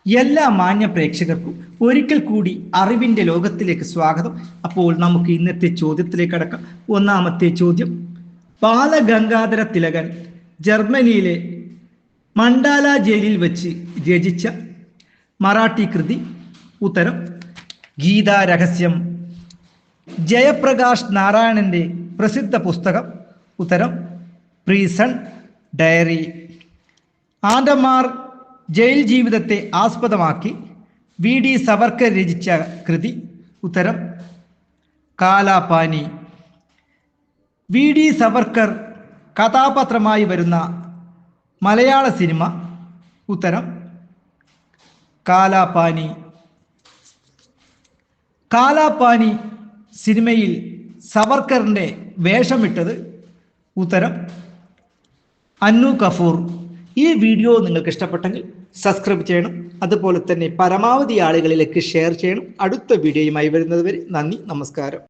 എല്ലാ മാന്യ പ്രേക്ഷകർക്കും ഒരിക്കൽ കൂടി അറിവിന്റെ ലോകത്തിലേക്ക് സ്വാഗതം. അപ്പോൾ നമുക്ക് ഇന്നത്തെ ചോദ്യത്തിലേക്ക് കടക്കാം. ഒന്നാമത്തെ ചോദ്യം: ബാലഗംഗാധര തിലകൻ ജർമ്മനിയിലെ മണ്ഡാല ജയിലിൽ വെച്ച് രചിച്ച മറാഠി കൃതി. ഉത്തരം ഗീതാ രഹസ്യം. ജയപ്രകാശ് നാരായണന്റെ പ്രസിദ്ധ പുസ്തകം. ഉത്തരം പ്രീസൺ ഡയറി. ആൻഡമാർ ജയിൽ ജീവിതത്തെ ആസ്പദമാക്കി വി.ഡി. സവർക്കർ രചിച്ച കൃതി. ഉത്തരം കാലാപാനി. വി.ഡി. സവർക്കർ കഥാപാത്രമായി വരുന്ന മലയാള സിനിമ. ഉത്തരം കാലാപാനി. കാലാപാനി സിനിമയിൽ സവർക്കറിൻ്റെ വേഷമിട്ടത്. ഉത്തരം അന്നു കപൂർ. ഈ വീഡിയോ നിങ്ങൾക്ക് ഇഷ്ടപ്പെട്ടെങ്കിൽ സബ്സ്ക്രൈബ് ചെയ്യണം. അതുപോലെ തന്നെ പരമാവധി ആളുകളിലേക്ക് ഷെയർ ചെയ്യണം. അടുത്ത വീഡിയോയുമായി വരുന്നത് വരെ നന്ദി, നമസ്കാരം.